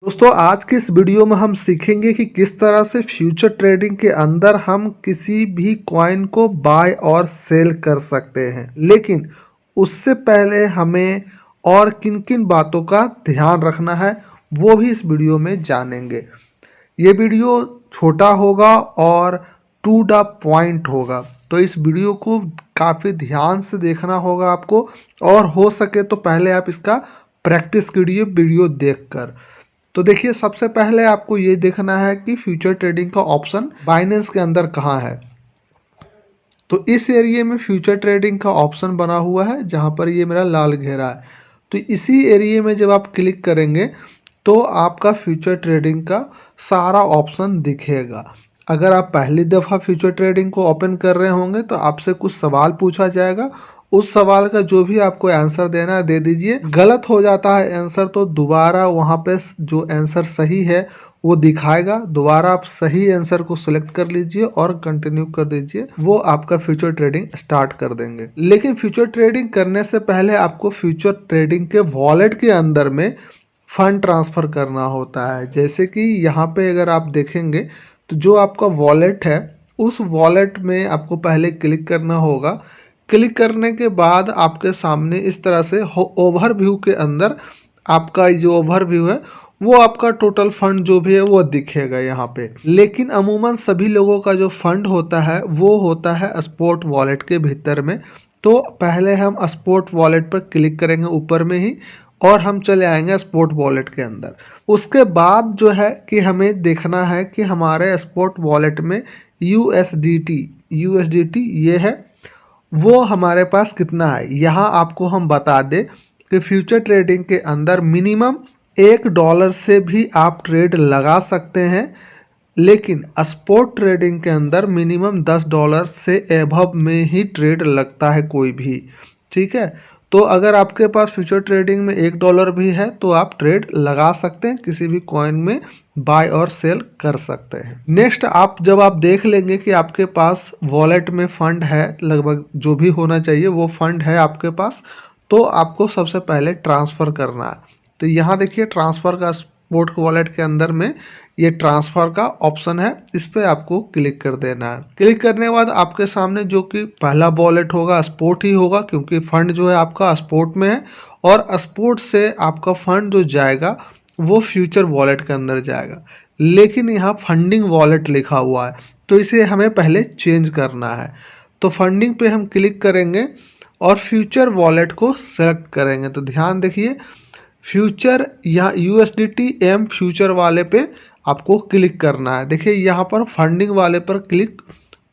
दोस्तों आज की इस वीडियो में हम सीखेंगे कि किस तरह से फ्यूचर ट्रेडिंग के अंदर हम किसी भी कॉइन को बाय और सेल कर सकते हैं। लेकिन उससे पहले हमें और किन किन बातों का ध्यान रखना है वो भी इस वीडियो में जानेंगे। ये वीडियो छोटा होगा और टू द पॉइंट होगा, तो इस वीडियो को काफ़ी ध्यान से देखना होगा आपको, और हो सके तो पहले आप इसका प्रैक्टिस कीजिए वीडियो देखकर। तो देखिए, सबसे पहले आपको ये देखना है कि फ्यूचर ट्रेडिंग का ऑप्शन बाइनेंस के अंदर कहाँ है। तो इस एरिया में फ्यूचर ट्रेडिंग का ऑप्शन बना हुआ है, जहाँ पर ये मेरा लाल घेरा है। तो इसी एरिया में जब आप क्लिक करेंगे तो आपका फ्यूचर ट्रेडिंग का सारा ऑप्शन दिखेगा। अगर आप पहली दफ़ा फ्यूचर ट्रेडिंग को ओपन कर रहे होंगे तो आपसे कुछ सवाल पूछा जाएगा। उस सवाल का जो भी आपको आंसर देना है दे दीजिए। गलत हो जाता है आंसर तो दोबारा वहाँ पे जो आंसर सही है वो दिखाएगा। दोबारा आप सही आंसर को सिलेक्ट कर लीजिए और कंटिन्यू कर दीजिए, वो आपका फ्यूचर ट्रेडिंग स्टार्ट कर देंगे। लेकिन फ्यूचर ट्रेडिंग करने से पहले आपको फ्यूचर ट्रेडिंग के वॉलेट के अंदर में फंड ट्रांसफ़र करना होता है। जैसे कि यहाँ पे अगर आप देखेंगे तो जो आपका वॉलेट है उस वॉलेट में आपको पहले क्लिक करना होगा। क्लिक करने के बाद आपके सामने इस तरह से ओवरव्यू के अंदर आपका जो ओवरव्यू है वो आपका टोटल फंड जो भी है वो दिखेगा यहाँ पे। लेकिन अमूमन सभी लोगों का जो फंड होता है वो होता है स्पॉट वॉलेट के भीतर में। तो पहले हम स्पॉट वॉलेट पर क्लिक करेंगे ऊपर में ही, और हम चले आएंगे स्पॉट वॉलेट के अंदर। उसके बाद जो है कि हमें देखना है कि हमारे स्पॉट वॉलेट में यूएसडीटी ये है, वो हमारे पास कितना है। यहाँ आपको हम बता दें कि फ्यूचर ट्रेडिंग के अंदर मिनिमम $1 से भी आप ट्रेड लगा सकते हैं, लेकिन स्पॉट ट्रेडिंग के अंदर मिनिमम $10 से एबव में ही ट्रेड लगता है कोई भी। ठीक है, तो अगर आपके पास फ्यूचर ट्रेडिंग में $1 भी है तो आप ट्रेड लगा सकते हैं, किसी भी कॉइन में बाय और सेल कर सकते हैं। नेक्स्ट जब आप देख लेंगे कि आपके पास वॉलेट में फंड है, लगभग जो भी होना चाहिए वो फंड है आपके पास, तो आपको सबसे पहले ट्रांसफ़र करना है। तो यहाँ देखिए ट्रांसफ़र का स्पॉट वॉलेट के अंदर में ये ट्रांसफ़र का ऑप्शन है, इस पर आपको क्लिक कर देना है। क्लिक करने के बाद आपके सामने जो कि पहला वॉलेट होगा स्पॉट ही होगा, क्योंकि फंड जो है आपका स्पॉट में है, और स्पॉट से आपका फंड जो जाएगा वो फ्यूचर वॉलेट के अंदर जाएगा। लेकिन यहाँ फंडिंग वॉलेट लिखा हुआ है, तो इसे हमें पहले चेंज करना है। तो फंडिंग पे हम क्लिक करेंगे और फ्यूचर वॉलेट को सेलेक्ट करेंगे। तो ध्यान देखिए, फ्यूचर यहाँ USDT फ्यूचर वाले पे आपको क्लिक करना है। देखिए यहाँ पर फंडिंग वाले पर क्लिक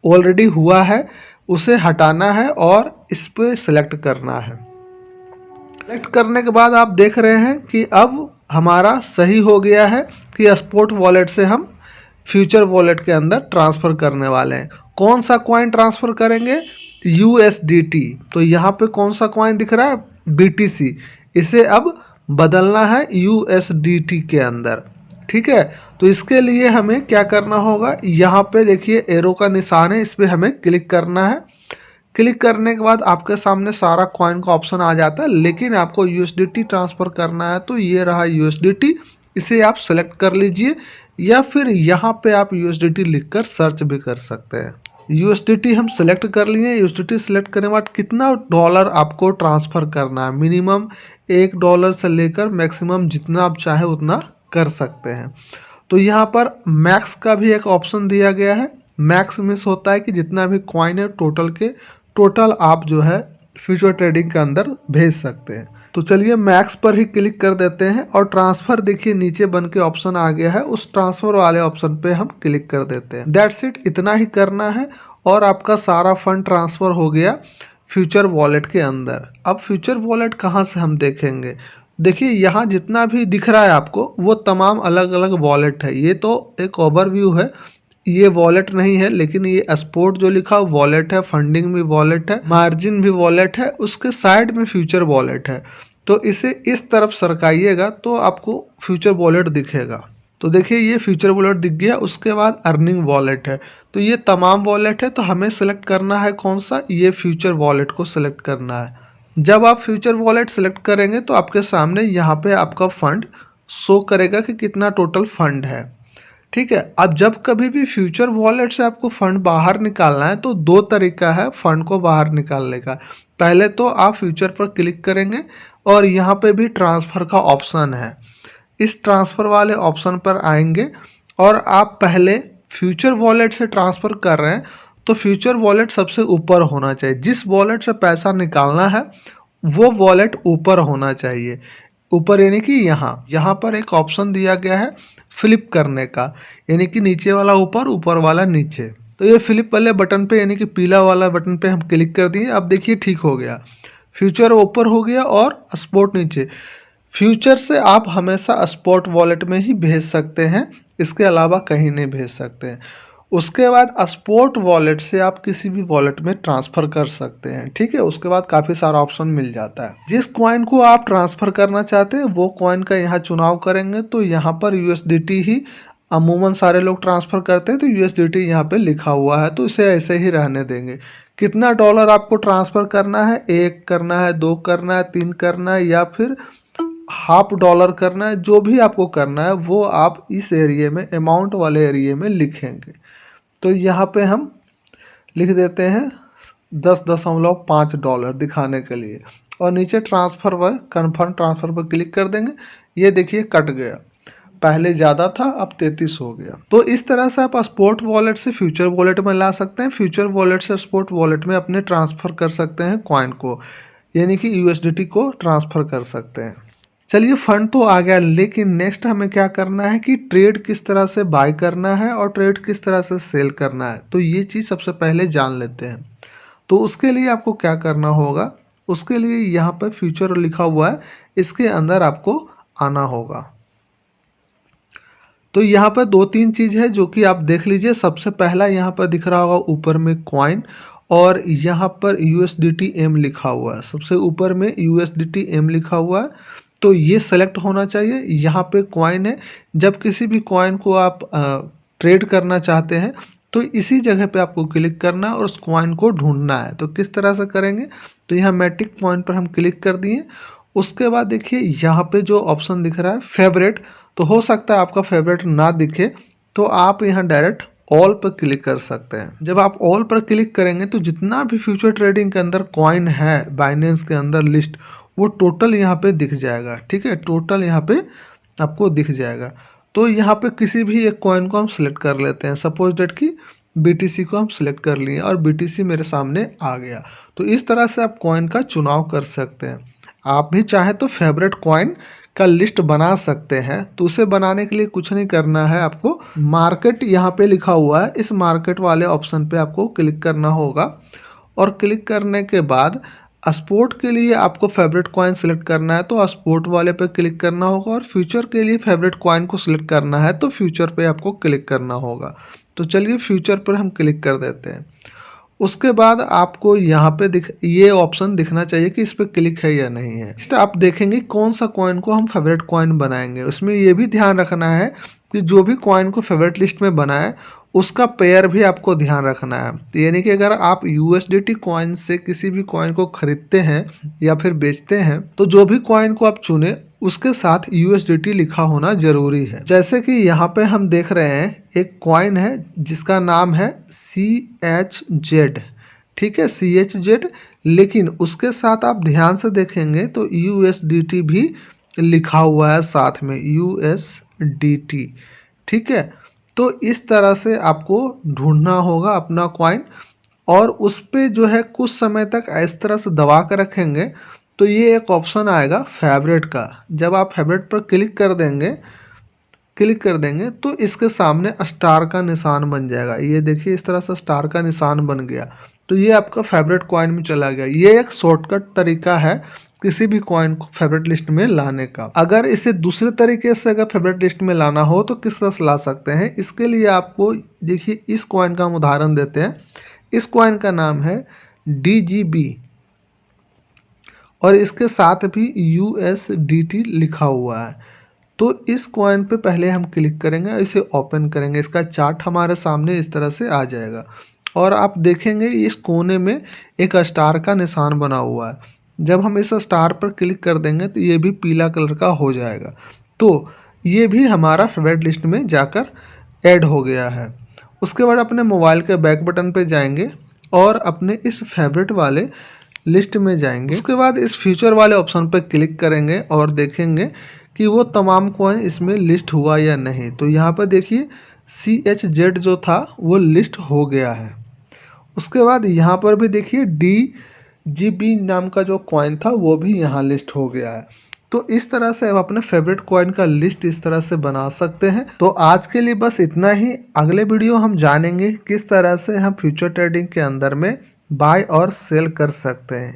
ऑलरेडी हुआ है, उसे हटाना है और इस पे सेलेक्ट करना है। सेलेक्ट करने के बाद आप देख रहे हैं कि अब हमारा सही हो गया है कि स्पॉट वॉलेट से हम फ्यूचर वॉलेट के अंदर ट्रांसफ़र करने वाले हैं। कौन सा कॉइन ट्रांसफ़र करेंगे? USDT। तो यहाँ पे कौन सा कॉइन दिख रहा है? BTC। इसे अब बदलना है USDT के अंदर। ठीक है, तो इसके लिए हमें क्या करना होगा, यहाँ पे देखिए एरो का निशान है, इस पर हमें क्लिक करना है। क्लिक करने के बाद आपके सामने सारा कॉइन का ऑप्शन आ जाता है, लेकिन आपको USDT ट्रांसफ़र करना है तो ये रहा USDT, इसे आप सेलेक्ट कर लीजिए, या फिर यहाँ पे आप USDT लिखकर सर्च भी कर सकते हैं। USDT हम सेलेक्ट कर लिए। USDT सेलेक्ट करने के बाद कितना डॉलर आपको ट्रांसफ़र करना है, मिनिमम $1 से लेकर मैक्सिमम जितना आप चाहे उतना कर सकते हैं। तो यहाँ पर मैक्स का भी एक ऑप्शन दिया गया है। मैक्स मीन्स होता है कि जितना भी कॉइन है टोटल आप जो है फ्यूचर ट्रेडिंग के अंदर भेज सकते हैं। तो चलिए मैक्स पर ही क्लिक कर देते हैं, और ट्रांसफ़र देखिए नीचे बन के ऑप्शन आ गया है, उस ट्रांसफ़र वाले ऑप्शन पे हम क्लिक कर देते हैं। दैट्स इट, इतना ही करना है और आपका सारा फंड ट्रांसफ़र हो गया फ्यूचर वॉलेट के अंदर। अब फ्यूचर वॉलेट कहाँ से हम देखेंगे? देखिए यहाँ जितना भी दिख रहा है आपको वो तमाम अलग अलग वॉलेट है। ये तो एक ओवरव्यू है, ये वॉलेट नहीं है, लेकिन ये स्पॉट जो लिखा वॉलेट है, फंडिंग भी वॉलेट है, मार्जिन भी वॉलेट है, उसके साइड में फ्यूचर वॉलेट है। तो इसे इस तरफ सरकाइएगा तो आपको फ्यूचर वॉलेट दिखेगा। तो देखिए ये फ्यूचर वॉलेट दिख गया। उसके बाद अर्निंग वॉलेट है, तो ये तमाम वॉलेट है। तो हमें सेलेक्ट करना है कौन सा, ये फ्यूचर वॉलेट को सेलेक्ट करना है। जब आप फ्यूचर वॉलेट सेलेक्ट करेंगे तो आपके सामने यहाँ पे आपका फंड शो करेगा कि कितना टोटल फंड है। ठीक है, अब जब कभी भी फ्यूचर वॉलेट से आपको फंड बाहर निकालना है तो दो तरीका है फंड को बाहर निकालने का। पहले तो आप फ्यूचर पर क्लिक करेंगे और यहाँ पे भी ट्रांसफ़र का ऑप्शन है। इस ट्रांसफ़र वाले ऑप्शन पर आएंगे और आप पहले फ्यूचर वॉलेट से ट्रांसफ़र कर रहे हैं तो फ्यूचर वॉलेट सबसे ऊपर होना चाहिए। जिस वॉलेट से पैसा निकालना है वो वॉलेट ऊपर होना चाहिए। ऊपर यानी कि यहाँ पर एक ऑप्शन दिया गया है फ्लिप करने का, यानी कि नीचे वाला ऊपर, ऊपर वाला नीचे। तो ये फ्लिप वाले बटन पे यानी कि पीला वाला बटन पे हम क्लिक कर दिए। अब देखिए ठीक हो गया, फ्यूचर ऊपर हो गया और स्पॉट नीचे। फ्यूचर से आप हमेशा स्पॉट वॉलेट में ही भेज सकते हैं, इसके अलावा कहीं नहीं भेज सकते हैं। उसके बाद स्पॉट वॉलेट से आप किसी भी वॉलेट में ट्रांसफ़र कर सकते हैं। ठीक है, उसके बाद काफ़ी सारा ऑप्शन मिल जाता है। जिस कॉइन को आप ट्रांसफ़र करना चाहते हैं वो कॉइन का यहाँ चुनाव करेंगे तो यहाँ पर USDT ही अमूमन सारे लोग ट्रांसफ़र करते हैं, तो USDT यहाँ पे लिखा हुआ है, तो इसे ऐसे ही रहने देंगे। कितना डॉलर आपको ट्रांसफ़र करना है, 1 करना है, 2 करना है, 3 करना है या फिर $1/2 करना है, जो भी आपको करना है वो आप इस एरिए में, अमाउंट वाले एरिए में लिखेंगे। तो यहाँ पे हम लिख देते हैं $10.5 दिखाने के लिए और नीचे ट्रांसफ़र पर कन्फर्म ट्रांसफ़र पर क्लिक कर देंगे। ये देखिए कट गया, पहले ज़्यादा था अब 33 हो गया। तो इस तरह से आप स्पॉट वॉलेट से फ्यूचर वॉलेट में ला सकते हैं, फ्यूचर वॉलेट से स्पॉट वॉलेट में अपने ट्रांसफ़र कर सकते हैं कॉइन को, यानी कि USDT को ट्रांसफ़र कर सकते हैं। चलिए फंड तो आ गया, लेकिन नेक्स्ट हमें क्या करना है कि ट्रेड किस तरह से बाय करना है और ट्रेड किस तरह से सेल करना है। तो ये चीज़ सबसे पहले जान लेते हैं। तो उसके लिए आपको क्या करना होगा, उसके लिए यहाँ पर फ्यूचर लिखा हुआ है, इसके अंदर आपको आना होगा। तो यहाँ पर 2-3 चीज़ है जो कि आप देख लीजिए। सबसे पहला यहाँ पर दिख रहा होगा ऊपर में कॉइन और यहाँ पर USDT M लिखा हुआ है। सबसे ऊपर में USDT M लिखा हुआ है, तो ये सेलेक्ट होना चाहिए। यहाँ पे कॉइन है, जब किसी भी कॉइन को आप ट्रेड करना चाहते हैं तो इसी जगह पे आपको क्लिक करना है और उस कॉइन को ढूंढना है। तो किस तरह से करेंगे, तो यहाँ मैटिक पॉइंट पर हम क्लिक कर दिए। उसके बाद देखिए यहाँ पे जो ऑप्शन दिख रहा है फेवरेट, तो हो सकता है आपका फेवरेट ना दिखे तो आप यहाँ डायरेक्ट ऑल पर क्लिक कर सकते हैं। जब आप ऑल पर क्लिक करेंगे तो जितना भी फ्यूचर ट्रेडिंग के अंदर कॉइन है बाइनेंस के अंदर लिस्ट, वो टोटल यहाँ पे दिख जाएगा। ठीक है, टोटल यहाँ पे आपको दिख जाएगा। तो यहाँ पे किसी भी एक कॉइन को हम सिलेक्ट कर लेते हैं। सपोज डेट की BTC को हम सिलेक्ट कर लिए और BTC मेरे सामने आ गया। तो इस तरह से आप कॉइन का चुनाव कर सकते हैं। आप भी चाहे तो फेवरेट कॉइन का लिस्ट बना सकते हैं। तो उसे बनाने के लिए कुछ नहीं करना है, आपको मार्केट यहाँ पे लिखा हुआ है, इस मार्केट वाले ऑप्शन पे आपको क्लिक करना होगा और क्लिक करने के बाद स्पोर्ट के लिए आपको फेवरेट कॉइन सिलेक्ट करना है तो स्पोर्ट वाले पे क्लिक करना होगा और फ्यूचर के लिए फेवरेट कॉइन को सिलेक्ट करना है तो फ्यूचर पे आपको क्लिक करना होगा। तो चलिए फ्यूचर पर हम क्लिक कर देते हैं। उसके बाद आपको यहाँ पे ये ऑप्शन दिखना चाहिए कि इस पर क्लिक है या नहीं है। नेक्स्ट आप देखेंगे कौन सा कॉइन को हम फेवरेट कॉइन बनाएंगे। उसमें ये भी ध्यान रखना है कि जो भी कॉइन को फेवरेट लिस्ट में बनाए उसका पेयर भी आपको ध्यान रखना है। यानी कि अगर आप USDT कॉइन से किसी भी कॉइन को खरीदते हैं या फिर बेचते हैं तो जो भी कॉइन को आप चुने उसके साथ USDT लिखा होना जरूरी है। जैसे कि यहाँ पे हम देख रहे हैं एक कॉइन है जिसका नाम है CHZ। ठीक है, CHZ, लेकिन उसके साथ आप ध्यान से देखेंगे तो USDT भी लिखा हुआ है साथ में, USDT। ठीक है, तो इस तरह से आपको ढूंढना होगा अपना कॉइन और उस पर जो है कुछ समय तक इस तरह से दबा कर रखेंगे तो ये एक ऑप्शन आएगा फेवरेट का। जब आप फेवरेट पर क्लिक कर देंगे तो इसके सामने स्टार का निशान बन जाएगा। ये देखिए इस तरह से स्टार का निशान बन गया, तो ये आपका फेवरेट कॉइन में चला गया। ये एक शॉर्टकट तरीका है किसी भी कॉइन को फेवरेट लिस्ट में लाने का। अगर इसे दूसरे तरीके से अगर फेवरेट लिस्ट में लाना हो तो किस तरह से ला सकते हैं, इसके लिए आपको देखिए इस कॉइन का हम उदाहरण देते हैं। इस कॉइन का नाम है DGB और इसके साथ भी USDT लिखा हुआ है। तो इस कॉइन पे पहले हम क्लिक करेंगे, इसे ओपन करेंगे, इसका चार्ट हमारे सामने इस तरह से आ जाएगा और आप देखेंगे इस कोने में एक स्टार का निशान बना हुआ है। जब हम इस स्टार पर क्लिक कर देंगे तो ये भी पीला कलर का हो जाएगा। तो ये भी हमारा फेवरेट लिस्ट में जाकर ऐड हो गया है। उसके बाद अपने मोबाइल के बैक बटन पे जाएंगे और अपने इस फेवरेट वाले लिस्ट में जाएंगे। उसके बाद इस फ्यूचर वाले ऑप्शन पे क्लिक करेंगे और देखेंगे कि वो तमाम कॉइन इसमें लिस्ट हुआ या नहीं। तो यहाँ पर देखिए CHZ जो था वो लिस्ट हो गया है। उसके बाद यहाँ पर भी देखिए DGB नाम का जो कॉइन था वो भी यहाँ लिस्ट हो गया है। तो इस तरह से आप अपने फेवरेट कॉइन का लिस्ट इस तरह से बना सकते हैं। तो आज के लिए बस इतना ही। अगले वीडियो हम जानेंगे किस तरह से हम फ्यूचर ट्रेडिंग के अंदर में बाय और सेल कर सकते हैं।